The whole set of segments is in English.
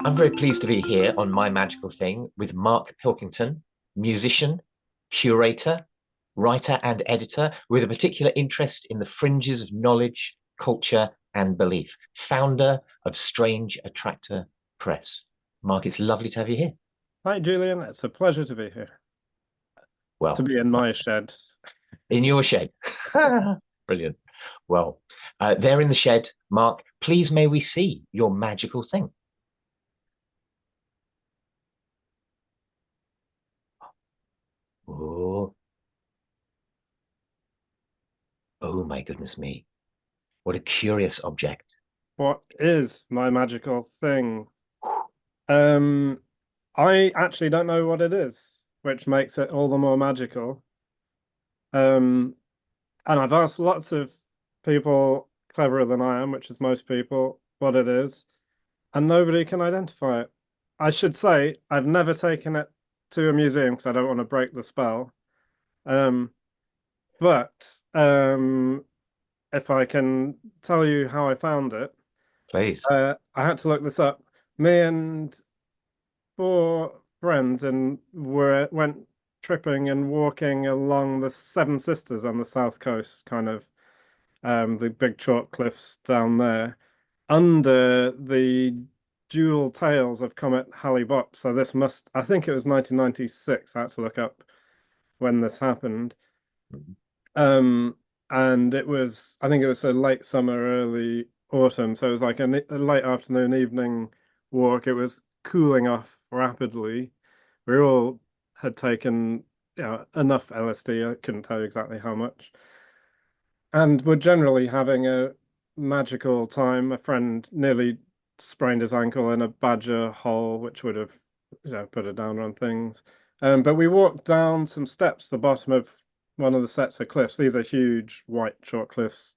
I'm very pleased to be here on My Magical Thing with Mark Pilkington, musician, curator, writer, and editor with a particular interest in the fringes of knowledge, culture, and belief, founder of Strange Attractor Press. Mark, it's lovely to have you here. Hi, Julian. It's a pleasure to be here, to Well, be in my shed. in your shed. Brilliant. Well, there in the shed, Mark, please may we see your magical thing. Oh, oh my goodness me. What a curious object. What is my magical thing? Um, I actually don't know what it is, which makes it all the more magical. Um, and I've asked lots of people cleverer than I am, which is most people, what it is, and nobody can identify it. I should say I've never taken it to a museum because I don't want to break the spell. Um, but if I can tell you how I found it. Please. I had to look this up. Me and four friends and went tripping and walking along the Seven Sisters on the south coast, kind of the big chalk cliffs down there, under the dual tails of Comet Halley-Bopp. So this must, I think it was 1996. I had to look up when this happened. Um, and it was, I think it was a late summer, early autumn. So it was like a late afternoon, evening walk. It was cooling off rapidly. We all had taken, enough LSD. I couldn't tell you exactly how much. And we're generally having a magical time. A friend nearly sprained his ankle in a badger hole, which would have, put a down on things. But we walked down some steps, the bottom of one of the sets of cliffs. These are huge white chalk cliffs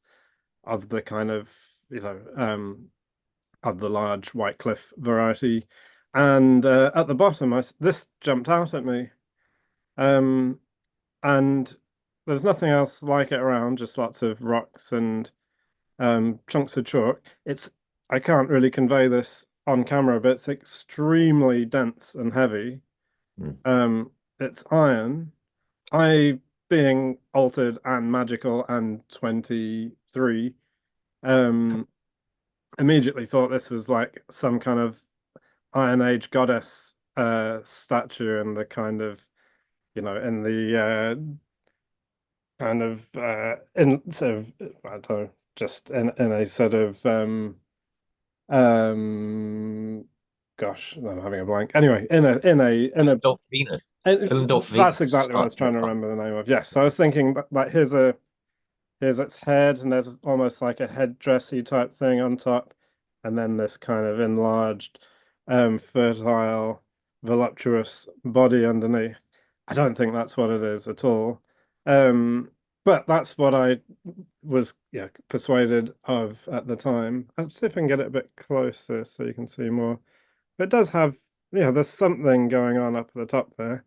of the kind of, of the large white cliff variety. And at the bottom, this jumped out at me. Um, and there's nothing else like it around, just lots of rocks and chunks of chalk. I can't really convey this on camera, but it's extremely dense and heavy. Mm. Um, it's iron. I, being altered and magical and 23, um, immediately thought this was like some kind of Iron Age goddess statue and the kind of, in the kind of in sort of I don't know, just in a sort of um gosh, I'm having a blank. Anyway, Philendorf Venus. Philendorf that's Venus exactly what I style was trying to profile. remember the name of. Yes, so I was thinking like here's its head, and there's almost like a headdressy type thing on top, and then this kind of enlarged, fertile, voluptuous body underneath. I don't think that's what it is at all. Um, but that's what I was, persuaded of at the time. I'll see if I can get it a bit closer so you can see more. But it does have, there's something going on up at the top there.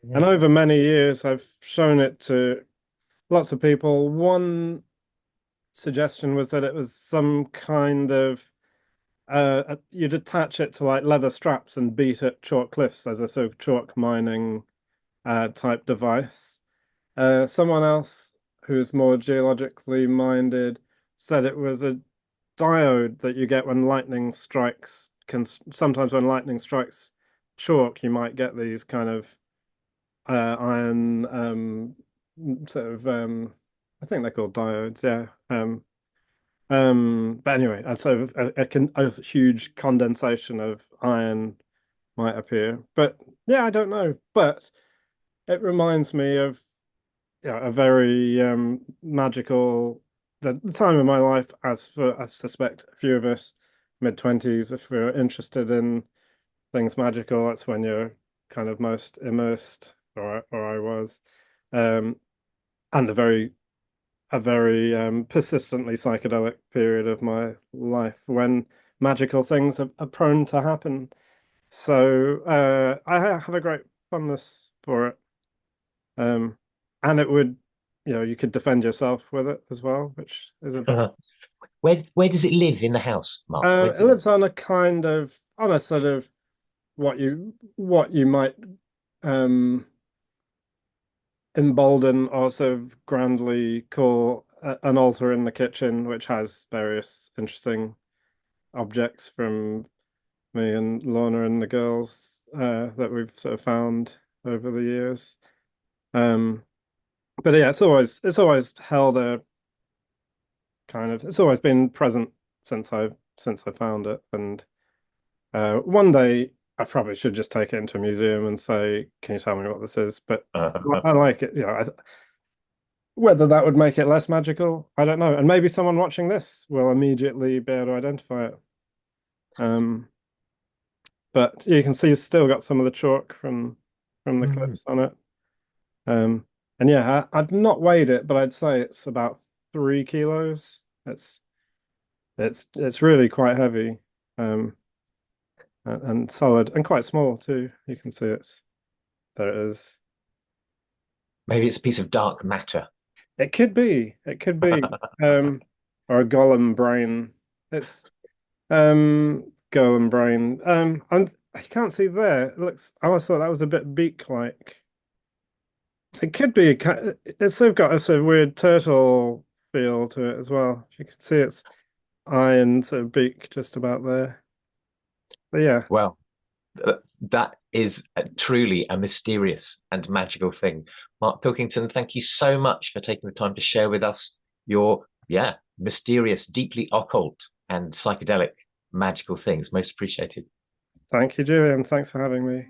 And Yeah. over many years, I've shown it to lots of people. One suggestion was that it was some kind of you'd attach it to like leather straps and beat at chalk cliffs as a sort of chalk mining type device. Someone else who's more geologically minded said it was a diode that you get when lightning strikes. Can sometimes when lightning strikes chalk, you might get these kind of iron sort of I think they're called diodes, yeah. But anyway, and so a huge condensation of iron might appear. But yeah, I don't know. But it reminds me of, a very magical the time of my life, as for I suspect a few of us mid-20s, if we're interested in things magical, that's when you're kind of most immersed, or I was. Um, and a very persistently psychedelic period of my life when magical things are prone to happen. So I have a great fondness for it. Um, and it would, you could defend yourself with it as well, which is a Uh-huh. Where does it live in the house, Mark? Where does it it live? lives on a kind of on a sort of what you might um embolden or sort of grandly call an altar in the kitchen, which has various interesting objects from me and Lorna and the girls that we've sort of found over the years. Um, but yeah, it's always held a kind of it's always been present since I found it. And one day I probably should just take it into a museum and say, "Can you tell me what this is?" But I like it. Whether that would make it less magical, I don't know. And maybe someone watching this will immediately be able to identify it. Um, but you can see it's still got some of the chalk from the clips on it. Um, and yeah, I've not weighed it, but I'd say it's about 3 kilos. It's really quite heavy, and solid and quite small too. You can see it. There it is. Maybe it's a piece of dark matter. It could be. It could be. Or a golem brain. It's golem brain. And I can't see there. It looks. I always thought that was a bit beak-like. It could be. It's sort of got a sort of weird turtle feel to it as well. You can see its eye and sort of beak just about there. But yeah, Well, that is truly a mysterious and magical thing. Mark Pilkington, thank you so much for taking the time to share with us your, yeah, mysterious, deeply occult and psychedelic magical things. Most appreciated. thank you, Julian. Thanks for having me.